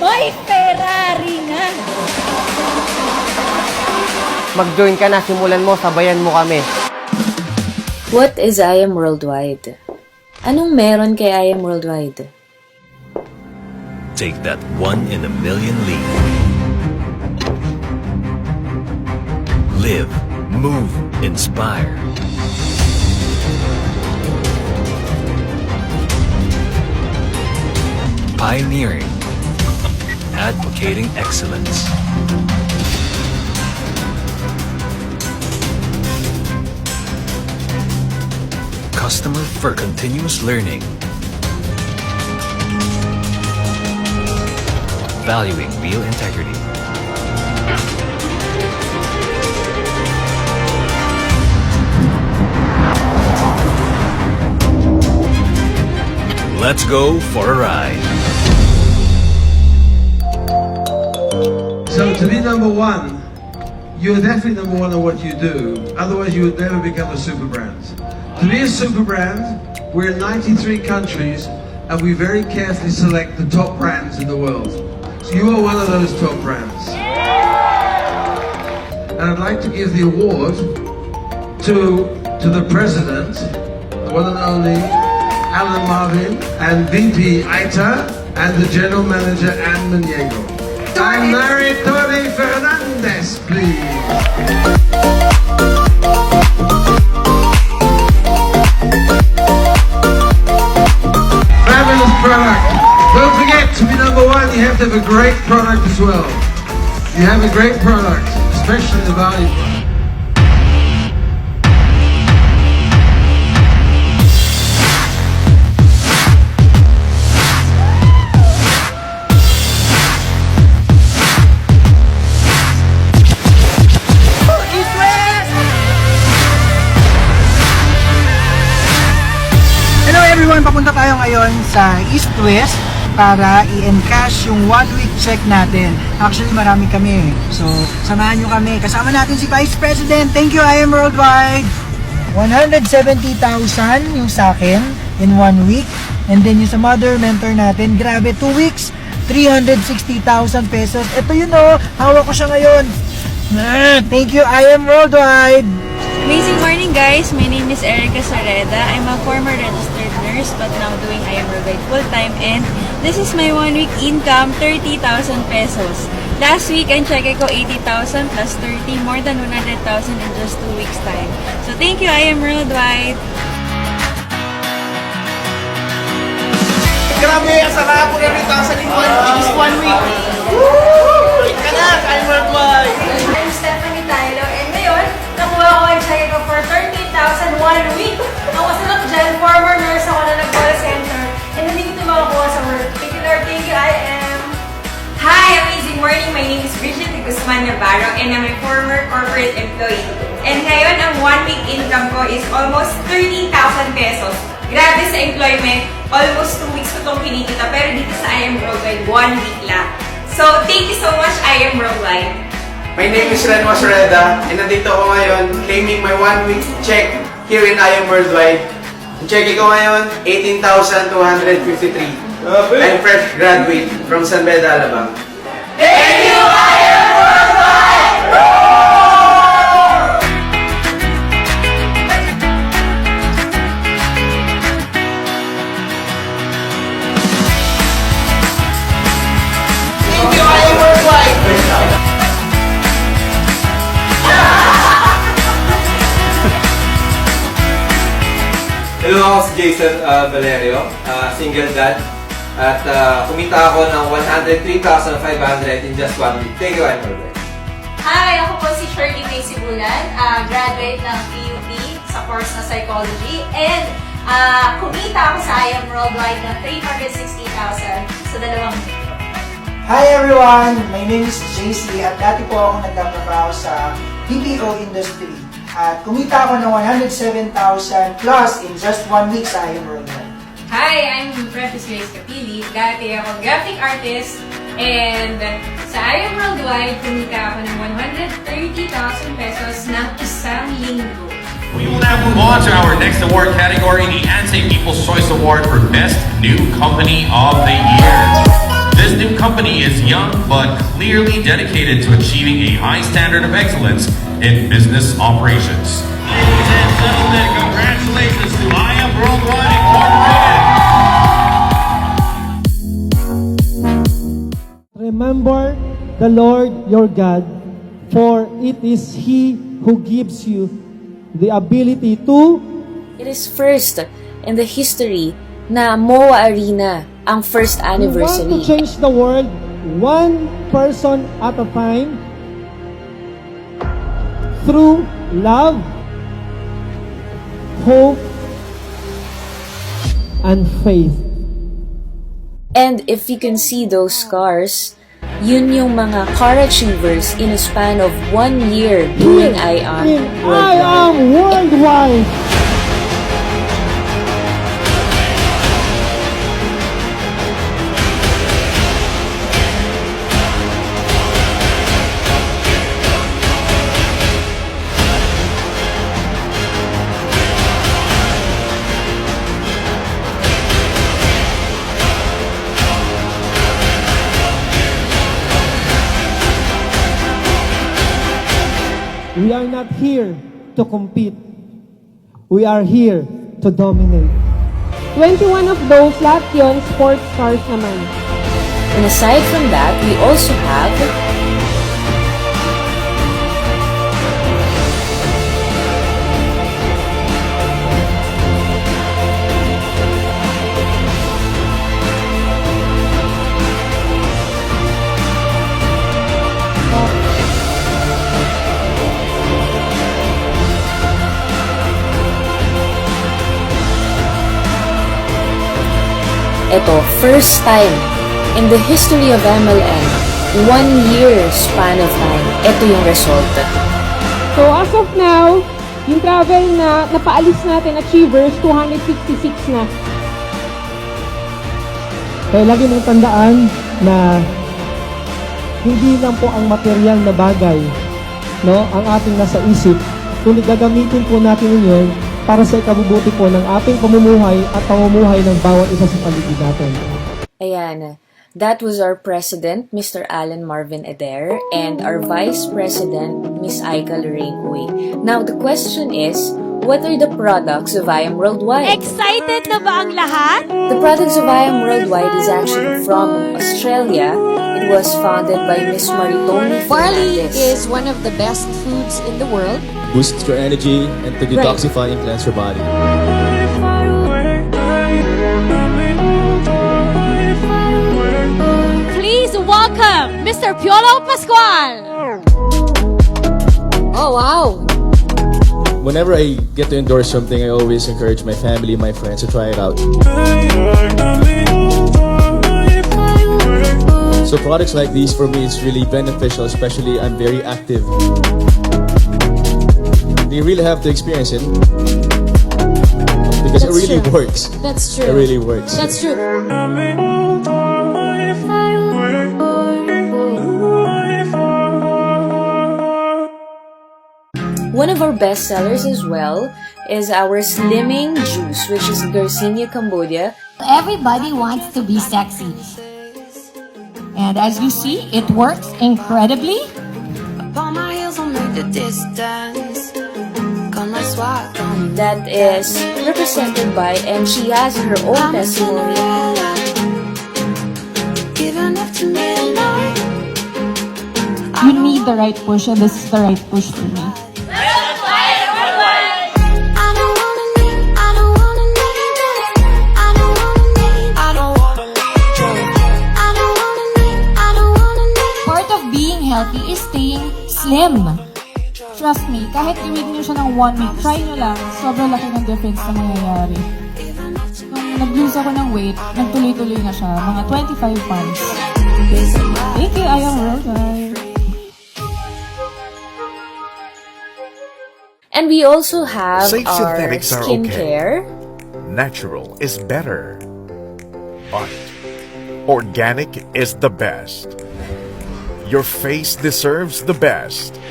May Ferrari nga! Mag-join ka na, simulan mo, sabayan mo kami. What is I Am Worldwide? Anong meron kay I Am Worldwide? Take that one-in-a-million leap. Live, move, inspire. Pioneering, advocating excellence. Customer for continuous learning. Valuing real integrity. Let's go for a ride. So to be number one, you're definitely number one at what you do. Otherwise, you would never become a super brand. To be a super brand, we're in 93 countries, and we very carefully select the top brands in the world. So you are one of those top brands. And I'd like to give the award to the president, the one and only Alan Marvin, and VP Aita, and the general manager Anne Maniego. I'm married Tony Fernandez, please. Fabulous product. Don't forget, to be number one, you have to have a great product as well. You have a great product, especially the value product. Hello everyone! Papunta tayo ngayon sa East West para i-encash yung 1-week check natin. Actually, marami kami. So, samahan nyo kami. Kasama natin si Vice President. Thank you, I Am Worldwide! 170,000 yung sa akin in 1 week. And then yung sa mother mentor natin, grabe, 2 weeks, 360,000 pesos. Ito yun o, hawak ko siya ngayon. Thank you, I Am Worldwide! Amazing morning, guys! My name is Erica Sareda. I'm a former registered nurse but now doing I Am Worldwide full-time, and this is my 1-week income, 30,000 pesos. Last week, ang check ko 80,000 plus 30, more than 100,000 in just 2 weeks time. So thank you, I Am Worldwide! Grabe, ang sarap po na rin sa just 1 week. Woo! Ika na, I Am Worldwide! I'm Stephanie Tylo, and ngayon, nakuha ko ang check ko for 30,000 1 week. Ang masarap dyan, former nurse ako na nag-call center, and hindi ko ito makakuha sa work. Thank you, Lord. Thank you, I am. Hi, amazing morning. My name is Bridget de Guzman Navarro, and I'm a former corporate employee. And ngayon, ang 1-week income ko is almost 30,000 pesos. Grabe sa employment, almost 2 weeks ko itong kinikita, pero dito sa I Am Worldwide, 1 week lang. So, thank you so much, I Am Worldwide. My name is Renwa Soreda, and nandito ako ngayon claiming my 1-week check here in I Am Worldwide. Ang check ko ngayon, 18,253. I'm fresh graduate from San Beda, Alabang. Thank you, I Am Worldwide! Thank you, I Am Worldwide! Hello, ako si Jason Valerio, single dad. At kumita ako ng 103,500 in just 1 week. Thank you, I'm Worldwide. Hi, ako po si Shirley May Sibulan, graduate ng PUP sa course na Psychology, and kumita ako sa I Am Worldwide ng 360,000 sa 2 week. Hi everyone! My name is JC at dati po ako nagtatrabaho sa BPO industry. At kumita ako ng 107,000 plus in just 1 week sa I Am Worldwide. Hi, I'm Precious Grace Capili. Dati ako graphic artist, and sa I Am Worldwide, kumita ako ng 130,000 pesos ng isang linggo. We will now move on to our next award category, the ANSE People's Choice Award for Best New Company of the Year. This new company is young but clearly dedicated to achieving a high standard of excellence in business operations. Ladies and gentlemen, congratulations to I Am Worldwide Incorporated. Remember the Lord your God, for it is He who gives you the ability to... It is first in the history na MOA Arena ang first We want anniversary. to change the world one person at a time through love, hope, and faith. And if you can see those scars, yun yung mga car achievers in a span of 1 year doing I Am I Am Worldwide. We are not here to compete. We are here to dominate. 21 of those, lahat yun, sports cars naman. And aside from that, we also have ito, first time in the history of MLN, 1 year span of time, ito yung result. So as of now, yung travel na napaalis natin, achievers, 266 na. Kaya lagi mong tandaan na hindi lang po ang material na bagay, no, ang ating nasa isip, kundi gagamitin po natin yun para sa ikabubuti po ng ating pamumuhay at pamumuhay ng bawat isa sa paligid natin. Ayan, that was our President, Mr. Alan Marvin Eder, and our Vice President, Miss Aika Lorraine Uy. Now, the question is, what are the products of I Am Worldwide? Excited na ba ang lahat? The products of I Am Worldwide is actually from Australia. It was founded by Miss Maritoni Barley Fernandez. is one of the best foods in the world. Boosts your energy and to detoxify and cleanse your body. Please welcome Mr. Piolo Pascual. Oh, wow! Whenever I get to endorse something, I always encourage my family, my friends to try it out. So products like these for me is really beneficial, especially I'm very active. You really have to experience it because it really works. That's true. It really works. That's true. One of our best sellers as well is our Slimming Juice, which is Garcinia Cambodia. Everybody wants to be sexy. And as you see, it works incredibly. That is represented by, and she has her own testimony. You need the right push, and this is the right push for me. Part of being healthy is staying slim. Trust me, kahit i-read nyo siya ng 1 week, try nyo lang. Sobrang laki ng difference na mangyayari. Nung nag-lose ako ng weight, nagtuloy-tuloy na siya. Mga 25 pounds. Thank you, I Am Worldwide. And we also have Safe our synthetics are skincare. Natural is better, but organic is the best. Your face deserves the best.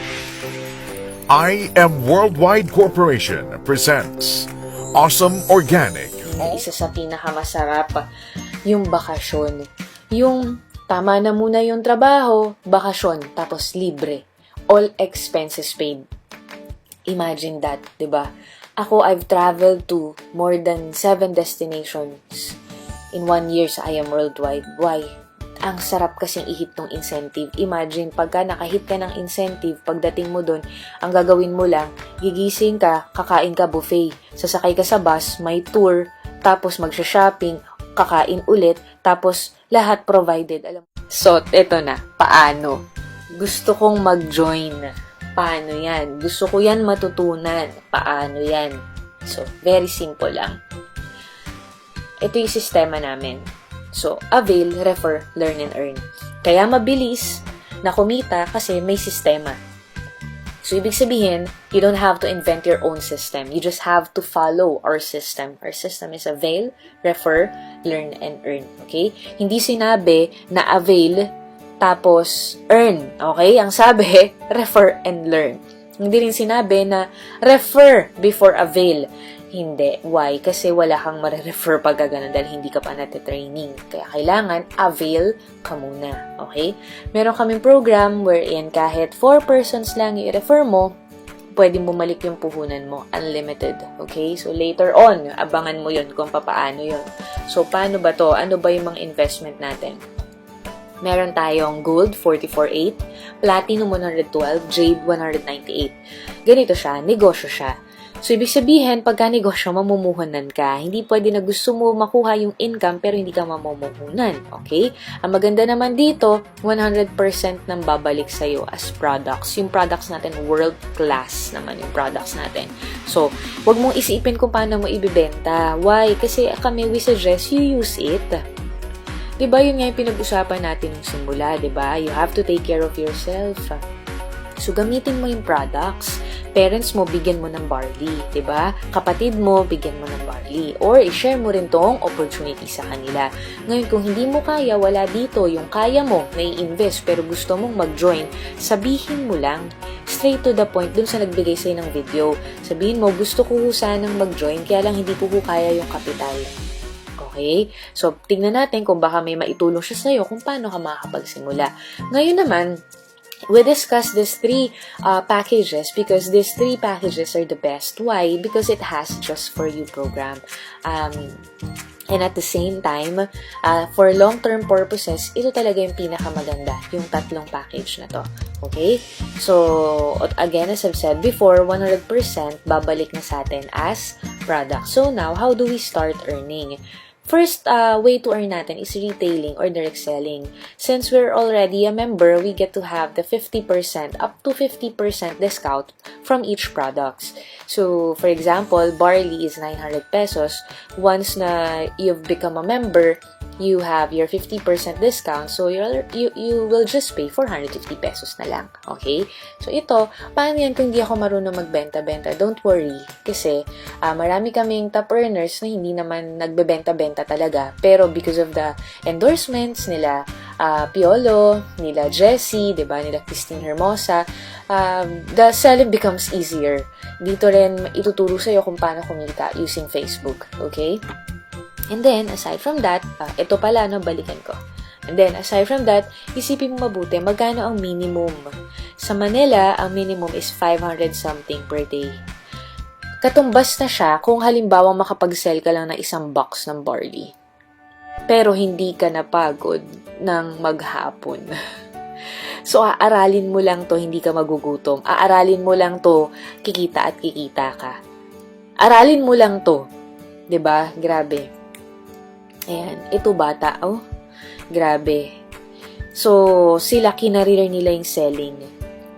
I Am Worldwide Corporation presents Awesome Organic. Isa sa pinakamasarap yung bakasyon. Yung Tama na muna yung trabaho, bakasyon, tapos libre. All expenses paid. Imagine that, diba? Ako, I've traveled to more than 7 destinations in 1 year sa I Am Worldwide. Why? Ang sarap kasing i-hit ng incentive. Imagine, pagka nakahit ka ng incentive, pagdating mo dun, ang gagawin mo lang, gigising ka, kakain ka buffet, sasakay ka sa bus, may tour, tapos magsha-shopping, kakain ulit, tapos lahat provided. So, eto na, paano? Gusto kong mag-join. Paano yan? Gusto ko yan matutunan. Paano yan? So, very simple lang. Ito yung sistema namin. So, avail, refer, learn, and earn. Kaya mabilis na kumita kasi may sistema. So, ibig sabihin, you don't have to invent your own system. You just have to follow our system. Our system is avail, refer, learn, and earn. Okay? Hindi sinabi na avail, tapos earn. Okay? Ang sabi, refer and learn. Hindi rin sinabi na refer before avail. Hindi. Why? Kasi wala kang marirefer pag gano'n dahil hindi ka pa natitraining. Kaya kailangan avail ka muna. Okay? Meron kaming program wherein kahit 4 persons lang i-refer mo, pwede bumalik yung puhunan mo. Unlimited. Okay? So later on, abangan mo yun kung paano yun. So paano ba to? Ano ba yung mga investment natin? Meron tayong Gold 44.8, Platinum 112, Jade 198. Ganito siya, negosyo siya. So, ibig sabihin, pagka negosyo, mamumuhunan ka. Hindi pwede na gusto mo makuha yung income pero hindi ka mamumuhunan. Okay? Ang maganda naman dito, 100% nang babalik sa'yo as products. Yung products natin, world class naman yung products natin. So, wag mong isipin kung paano mo ibibenta. Why? Kasi kami, we suggest you use it. Diba, yun nga yung pinag-usapan natin yung simula, diba? You have to take care of yourself. So, gamitin mo yung products. Parents mo, bigyan mo ng barley, diba? Kapatid mo, bigyan mo ng barley. Or, i-share mo rin tong opportunity sa kanila. Ngayon, kung hindi mo kaya, wala dito. Yung kaya mo, na i-invest, pero gusto mong mag-join, sabihin mo lang. Straight to the point, dun sa nagbigay sa'yo ng video. Sabihin mo, gusto ko sanang mag-join, kaya lang hindi ko kaya yung kapital. Okay? So, tingnan natin kung baka may maitulong siya sa'yo kung paano ka makakapagsimula. Ngayon naman, we discussed these 3 packages because these 3 packages are the best. Why? Because it has just for you program. And at the same time, for long-term purposes, ito talaga yung pinakamaganda, yung 3 package na to. Okay? So, again, as I've said before, 100% babalik na sa atin as product. So now, how do we start earning? First way to earn natin is retailing or direct selling. Since we're already a member, we get to have the 50% up to 50% discount from each products. So, for example, barley is 900 pesos. Once na you've become a member, you have your 50% discount. So, you will just pay 450 pesos na lang. Okay? So, ito, paano yan kung hindi ako marunong magbenta-benta? Don't worry. Kasi, marami kaming top earners na hindi naman nagbebenta-benta talaga. Pero, because of the endorsements nila, Piolo, nila Jessie, diba, nila Christine Hermosa, the selling becomes easier. Dito rin, ituturo sa'yo kung paano kumita using Facebook. Okay? And then, aside from that, ito pala, no, balikan ko. And then, aside from that, isipin mo mabuti, magkano ang minimum? Sa Manila, ang minimum is 500 something per day. Katumbas na siya kung halimbawa makapag-sell ka lang ng 1 box ng barley. Pero hindi ka napagod ng maghapon. So, aaralin mo lang to, hindi ka magugutom. Aaralin mo lang to, kikita at kikita ka. Aralin mo lang to. 'Di ba? Grabe. Ayan, ito bata, oh, grabe. So, sila kinareer nila yung selling.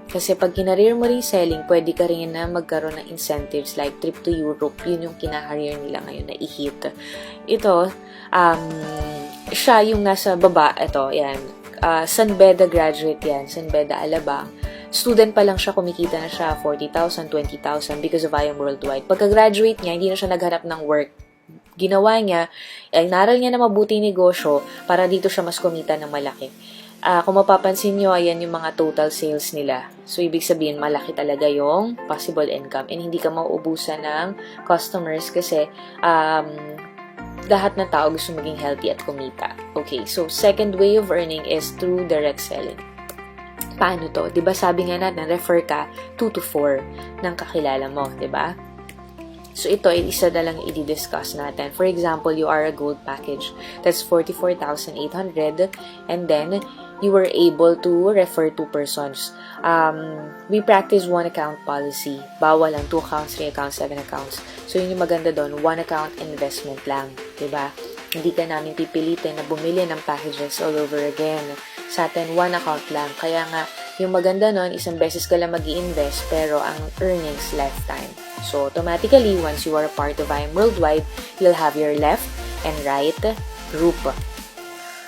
Kasi pag kinareer mo rin selling, pwede ka rin na magkaroon ng incentives like trip to Europe. Yun yung kinareer nila ngayon na i-hit. Ito, siya yung nasa baba, ito, yan. San Beda graduate yan, San Beda Alabang. Student pa lang siya, kumikita na siya 40,000, 20,000 because of I Am Worldwide. Pagka-graduate niya, hindi na siya naghanap ng work. Ginawa niya, naral niya na mabuti negosyo para dito siya mas kumita ng malaki. Kung mapapansin nyo, ayan yung mga total sales nila. So, ibig sabihin, malaki talaga yung possible income and hindi ka mauubusan ng customers kasi lahat ng tao gusto maging healthy at kumita. Okay, so second way of earning is through direct selling. Paano to? Diba sabi nga natin, refer ka 2 to 4 ng kakilala mo, diba? So ito ay isa na lang i-discuss natin. For example, you are a gold package. That's 44,800 and then you were able to refer 2 persons. We practice 1 account policy. Bawal lang 2 accounts, 3 accounts, 7 accounts. So yun yung maganda doon, 1 account investment lang, diba? Hindi ka namin pipilitin na bumili ng packages all over again. Sa atin, 1 account lang. Kaya nga, yung maganda nun, isang beses ka lang mag-i-invest, pero ang earnings lifetime. So, automatically, once you are a part of IM Worldwide, you'll have your left and right group.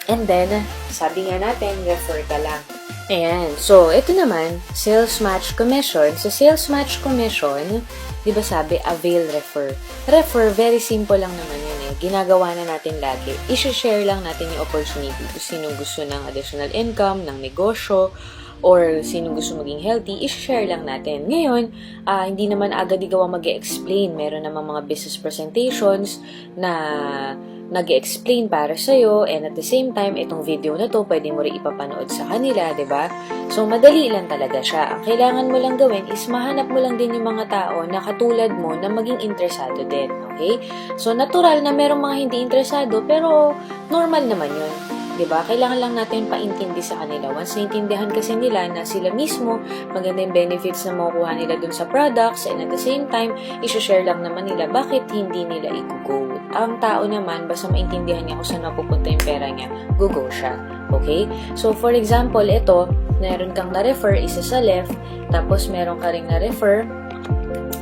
And then, sabi nga natin, refer ka lang. Ayan. So, ito naman, sales match commission. Sa sales match commission, di ba sabi, avail refer. Refer, very simple lang naman yun eh. Ginagawa na natin lagi. I-share lang natin yung opportunity. Kung sinong gusto ng additional income, ng negosyo, or sinong gusto maging healthy, i-share lang natin. Ngayon, hindi naman agad ikaw ang mag-explain. Meron namang mga business presentations na nag-explain para sa'yo, and at the same time, itong video na to, pwede mo rin ipapanood sa kanila, ba? Diba? So, madali lang talaga siya. Ang kailangan mo lang gawin is mahanap mo lang din yung mga tao na katulad mo na maging interesado din, okay? So, natural na merong mga hindi interesado, pero normal naman yun. Diba? Kailangan lang natin paintindi sa kanila. Once naintindihan kasi nila na sila mismo, maganda yung benefits na makukuha nila dun sa products, and at the same time, isi-share lang naman nila bakit hindi nila i-go. Ang tao naman, basta maintindihan niya kung saan napupunta yung pera niya, go siya. Okay? So, for example, ito, meron kang na-refer, isa sa left, tapos meron ka ring na-refer,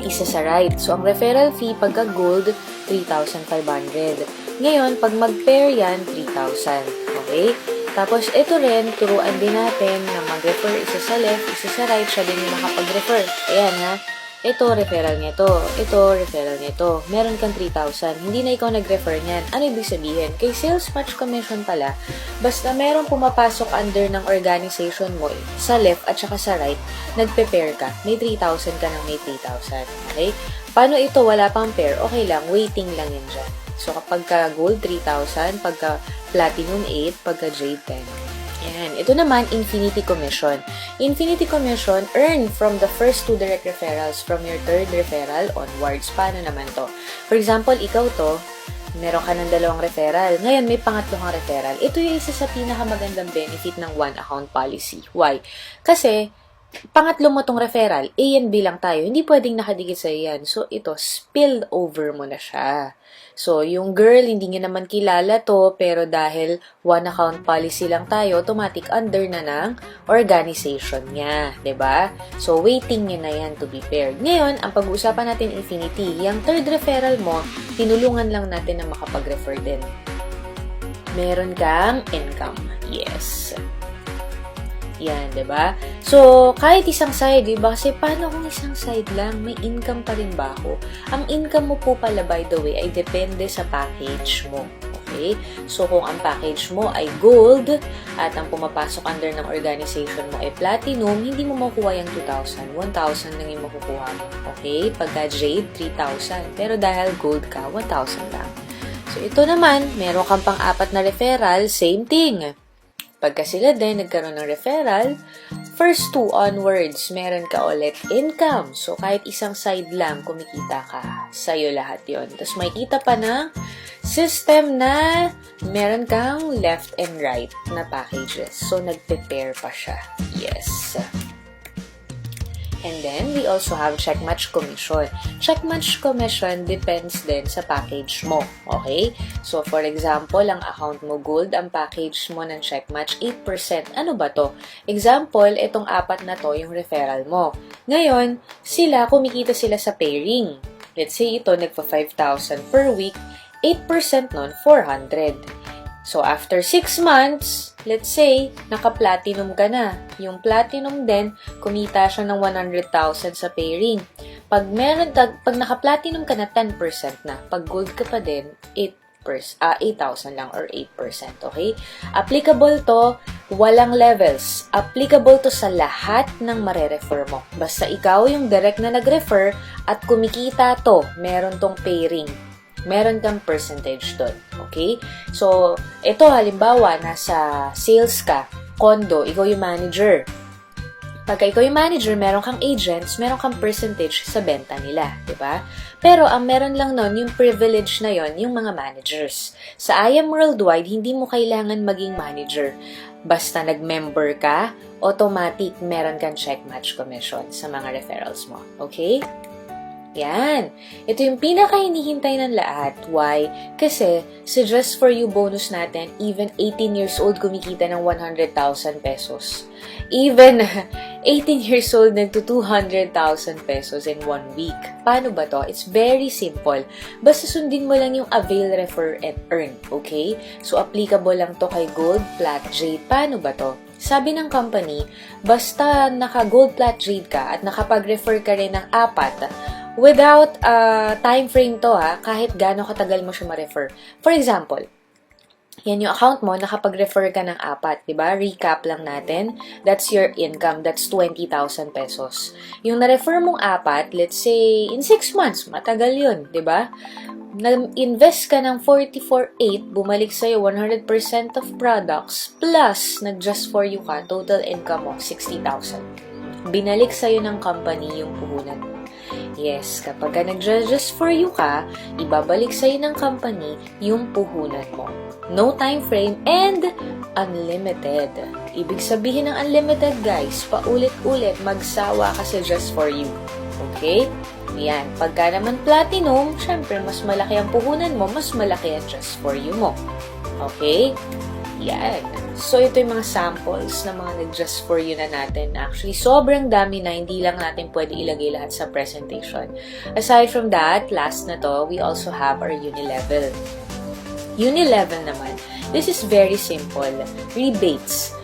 isa sa right. So, ang referral fee pagka gold, 3,500. Ngayon, pag mag-pair yan, 3,000. Okay? Tapos, ito rin, turuan din natin na mag-refer isa sa left, isa sa right, siya din yung makapag-refer. Ayan ha. Ito, referral niya to. Ito, referral niya to. Meron kang 3,000. Hindi na ikaw nag-refer niyan. Ano ibig sabihin? Kay sales match commission pala, basta meron pumapasok under ng organization mo sa left at saka sa right, nagpe-pair ka. May 3,000 ka nang may 3,000. Okay? Paano ito? Wala pang pair. Okay lang. Waiting lang yan dyan. So, kapag ka gold, 3,000. Pagka platinum, 8. Pagka jade, 10. Yan. Ito naman, Infinity Commission. Infinity Commission, earn from the first 2 direct referrals from your 3rd referral onwards. Paano naman to? For example, ikaw to, meron ka ng 2 referral. Ngayon, may pangatlo kang referral. Ito yung isa sa pinakamagandang benefit ng 1 account policy. Why? Kasi, pangatlo mo tong referral, A and B lang tayo. Hindi pwedeng nakadikit sa yan. So, ito, spilled over mo na siya. So, yung girl, hindi niya naman kilala to, pero dahil 1 account policy lang tayo, automatic under na ng organization niya. 'Di ba? So, waiting niya na yan to be paired. Ngayon, ang pag-uusapan natin Infinity, yung 3rd referral mo, tinulungan lang natin na makapag-refer din. Meron kang income. Yes. Yan, 'di ba? So, kahit isang side, 'di ba? Kasi paano kung isang side lang, may income pa rin ba ako? Ang income mo po pala, by the way, ay depende sa package mo. Okay? So, kung ang package mo ay gold at ang pumapasok under ng organization mo ay platinum, hindi mo makukuha yung 2,000. 1,000 lang yung makukuha mo. Okay? Pagka jade, 3,000. Pero dahil gold ka, 1,000 lang. So, ito naman, meron kang pang-4 na referral, same thing. Pagka sila din nagkaroon ng referral, first 2 onwards, meron ka ulit income. So, kahit isang side lang, kumikita ka. Sa'yo lahat yon. Tapos, may kita pa na system na meron kang left and right na packages. So, nagpe-pair pa siya. Yes. And then, we also have check match commission. Check match commission depends din sa package mo. Okay? So, for example, ang account mo gold, ang package mo ng check match, 8%. Ano ba to? Example, itong 4 na to, yung referral mo. Ngayon, kumikita sila sa pairing. Let's say, ito, nagpa 5,000 per week, 8% nun, 400. So, after 6 months, let's say, naka-platinum ka na. Yung platinum din, kumita siya ng 100,000 sa pairing. Pag naka-platinum ka na, 10% na. Pag gold ka pa din, 8,000 lang or 8%. Okay? Applicable to, walang levels. Applicable to sa lahat ng mare-refer mo. Basta ikaw yung direct na nag-refer at kumikita to, meron tong pairing. Meron kang percentage doon. Okay? So, ito halimbawa, nasa sales ka, condo, ikaw yung manager. Pagka ikaw yung manager, meron kang agents, meron kang percentage sa benta nila, di ba? Pero ang meron lang nun, yung privilege na yon, yung mga managers. Sa IAM Worldwide, hindi mo kailangan maging manager. Basta nag-member ka, automatic meron kang check match commission sa mga referrals mo. Okay? Yan. Ito yung pinaka-hinihintay ng lahat. Why? Kasi sa Just For You bonus natin, even 18 years old kumikita ng 100,000 pesos. Even 18 years old nagto 200,000 pesos in 1 week. Paano ba to? It's very simple. Basta sundin mo lang yung avail, refer, and earn. Okay? So, applicable lang to kay Gold, Plat, Jade. Paano ba to? Sabi ng company, basta naka-Gold, Plat, Jade ka at nakapag-refer ka rin ng 4, without time frame to kahit gaano katagal mo siya ma-refer. For example, yan yung account mo, nakapag-refer ka ng 4, di ba? Recap lang natin. That's your income. That's 20,000 pesos. Yung na-refer mong 4, let's say, in 6 months, matagal yun, di ba? Nag-invest ka ng 44,800, bumalik sa'yo 100% of products, plus nag-just for you ka, total income mo, 60,000. Binalik sa'yo ng company yung puhunan mo. Yes, kapag nag-just for you ka, ibabalik sa'yo ng company yung puhunan mo. No time frame and unlimited. Ibig sabihin ng unlimited, guys, paulit-ulit magsawa ka sa just for you. Okay? Yan. Pagka naman platinum, syempre, mas malaki ang puhunan mo, mas malaki ang just for you mo. Okay? Yan. So, ito yung mga samples na mga nag-just for you na natin. Actually, sobrang dami na hindi lang natin pwede ilagay lahat sa presentation. Aside from that, last na to, we also have our Unilevel. Unilevel naman, this is very simple. Rebates.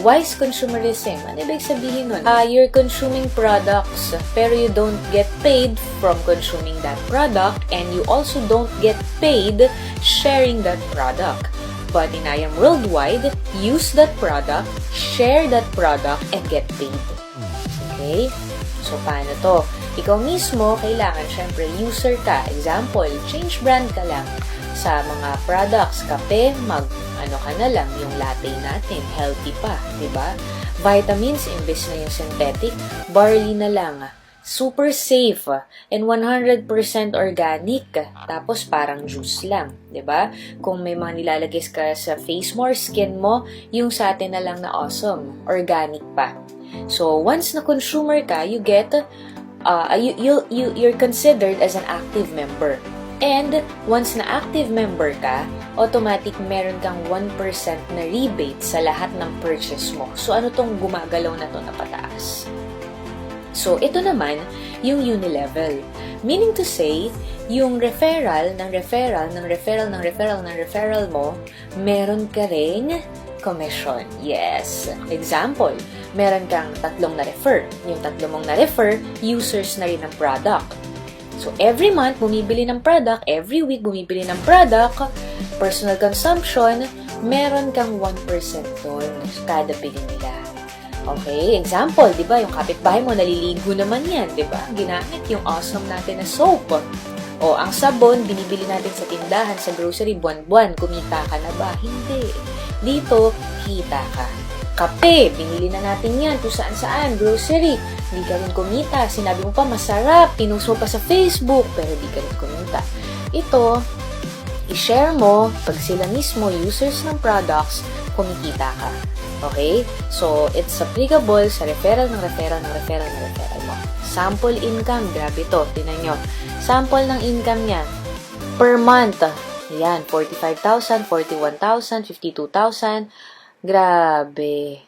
Wise consumerism. Ano ibig sabihin nun? You're consuming products pero you don't get paid from consuming that product and you also don't get paid sharing that product. But in IAM Worldwide, use that product, share that product, and get paid. Okay? So, paano to? Ikaw mismo, kailangan, syempre, user ka. Example, change brand ka lang sa mga products. Kape, ano ka na lang, yung latte natin, healthy pa, diba? Vitamins, imbes na yung synthetic, barley na lang. Super safe and 100% organic. Tapos parang juice lang, 'di ba? Kung may mga nilalagay ka sa face mo or skin mo, yung sa atin na lang na awesome, organic pa. So once na consumer ka, you get you're considered as an active member. And once na active member ka, automatic meron kang 1% na rebate sa lahat ng purchase mo. So ano tong gumagalaw na to na pataas? So, ito naman, yung Unilevel. Meaning to say, yung referral mo, meron ka ring commission. Yes. Example, meron kang 3 na-refer. Yung 3 mong na-refer, users na rin ng product. So, every month, bumibili ng product. Every week, bumibili ng product. Personal consumption, meron kang 1% doon kada bili nila. Okay, example, di ba, yung kapitbahay mo, naliligo naman yan, di ba? Ginamit yung awesome natin na soap. O, ang sabon, binibili natin sa tindahan, sa grocery, buwan-buwan, kumita ka na ba? Hindi. Dito, kita ka. Kape, binili na natin yan, kung saan-saan, grocery, hindi ka rin kumita. Sinabi mo pa, masarap, pinost mo pa sa Facebook, pero hindi ka rin kumita. Ito, i-share mo, pag sila mismo, users ng products, kumikita ka. Okay? So, it's applicable sa referral mo. Sample income, grabe to. Tingnan nyo. Sample ng income niya. Per month. Yan, 45,000, 41,000, 52,000. Grabe.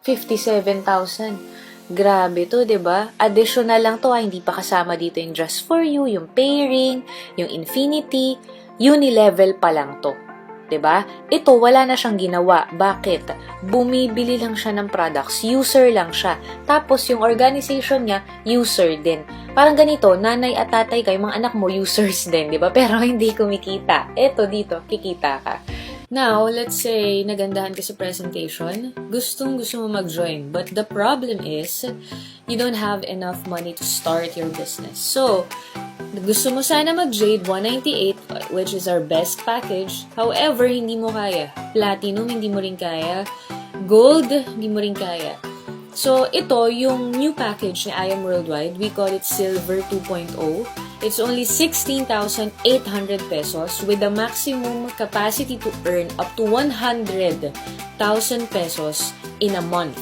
57,000. Grabe to, diba? Additional lang to, hindi pa kasama dito yung Just For You, yung Pairing, yung Infinity. Unilevel pa lang to. Diba? Ito, wala na siyang ginawa. Bakit? Bumibili lang siya ng products. User lang siya. Tapos, yung organization niya, user din. Parang ganito, nanay at tatay kayo, mga anak mo, users din, diba? Pero hindi kumikita. Ito, dito, kikita ka. Now, let's say, nagandahan ka sa presentation, gustong-gusto mo mag-join. But the problem is, you don't have enough money to start your business. So, Gusto mo sana mag-Jade 198, which is our best package. However, hindi mo kaya. Platinum, hindi mo rin kaya. Gold, hindi mo rin kaya. So, ito, yung new package ni I Am Worldwide, we call it Silver 2.0. It's only 16,800 pesos with a maximum capacity to earn up to 100,000 pesos in a month.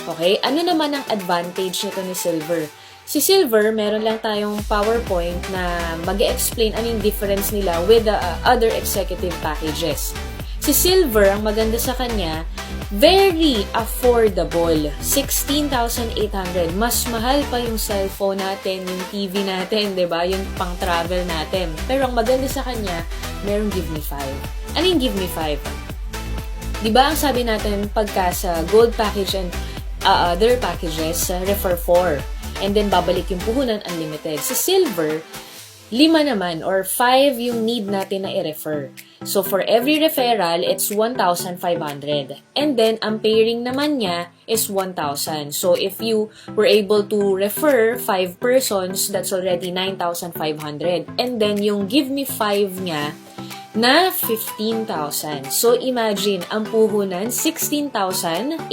Okay? Ano naman ang advantage nito ni Silver? Si Silver, meron lang tayong PowerPoint na mag-explain ano yung difference nila with the other executive packages. Si Silver, ang maganda sa kanya, very affordable. 16,800. Mas mahal pa yung cellphone natin, yung TV natin, 'di ba? Yung pang-travel natin. Pero ang maganda sa kanya, merong Give Me 5. Ano yung Give Me 5? 'Di ba ang sabi natin pagka sa gold package and other packages, refer 4. And then, babalik yung puhunan unlimited. Sa silver, 5 naman or 5 yung need natin na i-refer. So, for every referral, it's 1,500. And then, ang pairing naman niya is 1,000. So, if you were able to refer 5 persons, that's already 9,500. And then, yung Give Me 5 niya, na 15,000. So, imagine, ang puhunan, 16,800,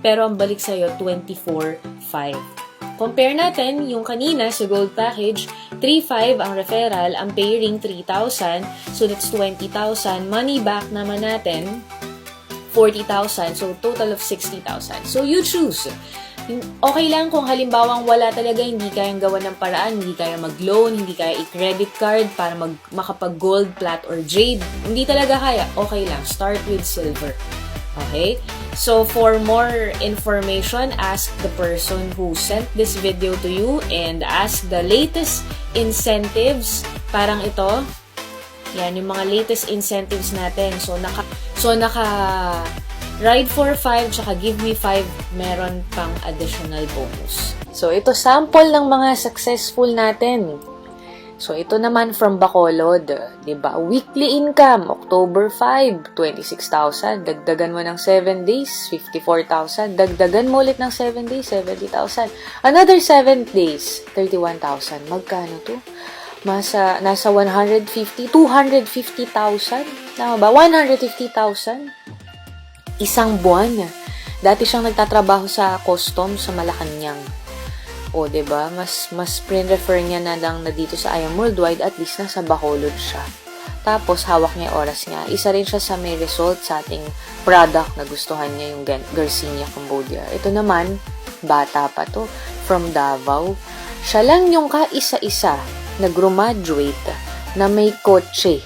pero ang balik sa'yo, 24,500. Compare natin yung kanina sa gold package, 3,500 ang referral, ang pairing 3,000, so that's 20,000. Money back naman natin, 40,000, so total of 60,000. So you choose. Okay lang kung halimbawang wala talaga, hindi kayang gawa ng paraan, hindi kaya mag-loan, hindi kaya i-credit card para makapag-gold, plat, or jade. Hindi talaga kaya, okay lang. Start with silver. Okay? So, for more information, ask the person who sent this video to you and ask the latest incentives. Parang ito. Yan, yung mga latest incentives natin. So, naka Ride for 5, tsaka Give Me 5, meron pang additional bonus. So, ito sample ng mga successful natin. So, ito naman from Bacolod, diba? Weekly income, October 5, 26,000. Dagdagan mo ng 7 days, 54,000. Dagdagan mo ulit ng 7 days, 70,000. Another 7 days, 31,000. Magkano to? Nasa 150, 250,000. Tama ba? 150,000. Isang buwan. Dati siyang nagtatrabaho sa customs sa Malacanang. O, diba? Mas pre-refer niya na lang na dito sa I Am Worldwide, at least nasa Bacolod siya. Tapos, hawak niya oras niya. Isa rin siya sa may result sa ating product na gustuhan niya, yung Garcinia Cambodia. Ito naman, bata pa to, from Davao. Siya lang yung kaisa-isa na graduate na may kotse,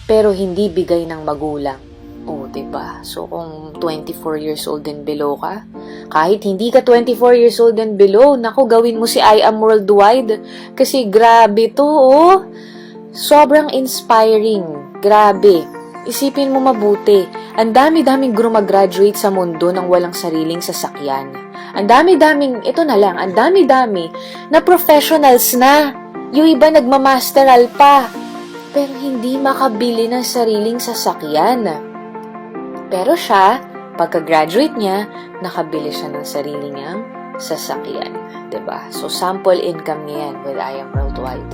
pero hindi bigay ng magulang. O, diba? So, kung 24 years old and below ka, kahit hindi ka 24 years old and below, naku, gawin mo si I Am Worldwide. Kasi grabe to, oh. Sobrang inspiring. Grabe. Isipin mo mabuti. Ang dami-daming graduate sa mundo ng walang sariling sasakyan. Ang dami-daming, ito na lang, ang dami-dami na professionals na. Yung iba nagmamasteral pa. Pero hindi makabili ng sariling sasakyan. Pero siya, pagka-graduate niya, nakabili siya ng sarili niyang sasakyan. Diba? So, sample income niya yan with I Am Worldwide.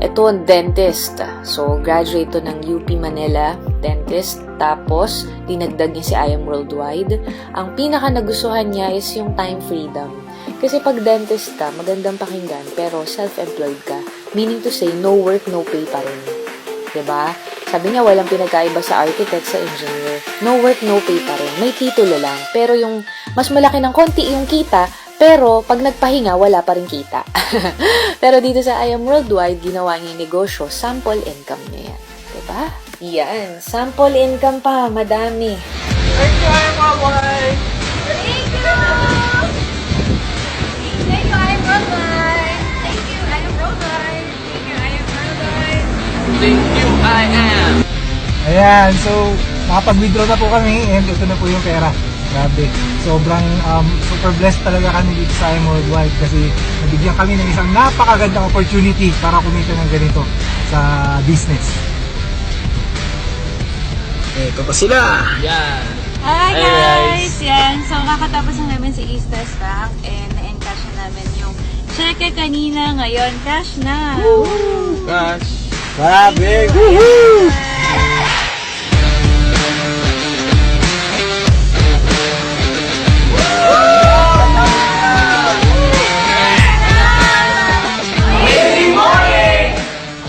Ito, dentist. So, graduate to ng UP Manila, dentist. Tapos, dinagdag niya si I Am Worldwide. Ang pinaka nagustuhan niya is yung time freedom. Kasi pag dentist ka, magandang pakinggan, pero self-employed ka. Meaning to say, no work, no pay pa rin. Diba? Sabi niya, walang pinagkaiba sa architect, sa engineer. No work, no pay pa rin. May titulo lang. Pero yung mas malaki ng konti yung kita, pero pag nagpahinga, wala pa rin kita. Pero dito sa I Am Worldwide, ginawa niya yung negosyo, sample income niya yan. Diba? Yan. Sample income pa. Madami. Thank you, I Am Worldwide! Thank you! Thank you, I Am Worldwide! Thank you, I Am Worldwide! Thank you, I Am Worldwide! Thank you, I Am! Ayan, so nakapag-withdraw na po kami and ito na po yung pera. Grabe. Sobrang super blessed talaga kami dito sa I Am Worldwide kasi nabigyan kami ng isang napakagandang opportunity para kumita ng ganito sa business. Ito pa sila! Hi guys! Yan. So, kakatapos na namin si East West Bank and na-encash na namin yung cheque kanina, ngayon cash na. Cash. Grabe! Amazing morning!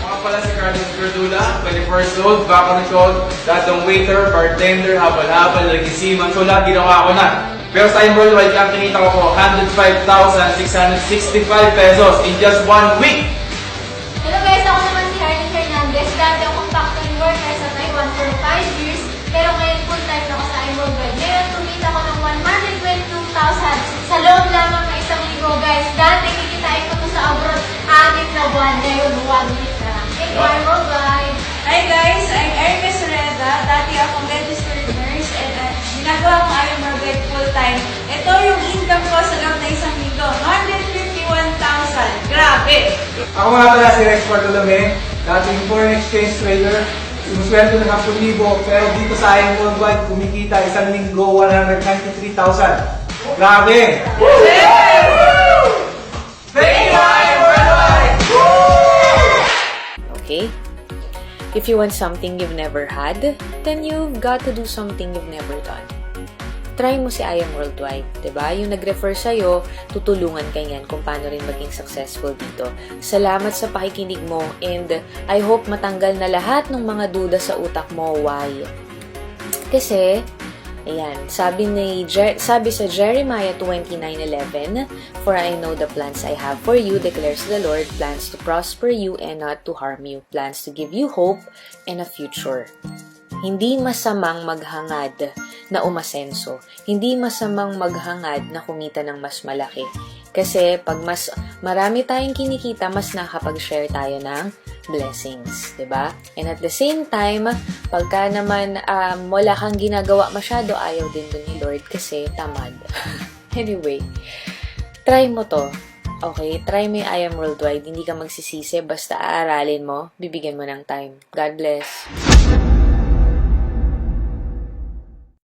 Ako pala si Carlos Verdula, 24 years old, back on the code, datong waiter, bartender, habal-habal, nagisiman, so lahat ginawa ko na. Pero sa Ayam Worldwide, ang kinita ko po, 105,665 pesos in just 1 week! Hello guys, ako naman si Harley Hernandez. Dati akong factory worker sa Taiwan for 5 years. Pero ngayon full-time ako sa Ayam Worldwide. Ngayon kumita ko ng 122,000 sa loob lamang ng isang linggo guys. Dati kikitain ko to sa abroad 6 na buwan. Ngayon 1 week na. Thank you, Ayam Worldwide. Hi guys, I'm Erica Soreda. Dati akong registered nurse and ginagawa kong Ayam Worldwide full-time. Ito yung income ko sa loob na isang linggo. 151,000. Grabe! Ako nga pala si Rex Bartolome, dating foreign exchange trader. Simusweldo ng 10,000, pero dito sa Ayam Worldwide, kumikita isang linggo 193,000. Grabe! Thank you, Ayam Worldwide! Okay? If you want something you've never had, then you've got to do something you've never done. Try mo si Ayam Worldwide, diba? Yung nag-refer sa'yo, tutulungan ka yan kung paano rin maging successful dito. Salamat sa pakikinig mo and I hope matanggal na lahat ng mga duda sa utak mo. Why? Kasi, ayan, sabi sa Jeremiah 29:11, "For I know the plans I have for you, declares the Lord, plans to prosper you and not to harm you, plans to give you hope and a future." Hindi masamang maghangad na umasenso. Hindi masamang maghangad na kumita ng mas malaki. Kasi pag mas marami tayong kinikita, mas nakapag-share tayo ng blessings, 'di ba? And at the same time, pagka naman wala kang ginagawa masyado, ayaw din dun ni Lord kasi tamad. Anyway, try mo to. Okay, try mo yung Ayam Worldwide. Hindi ka magsisisi, basta aaralin mo, bibigyan mo ng time. God bless.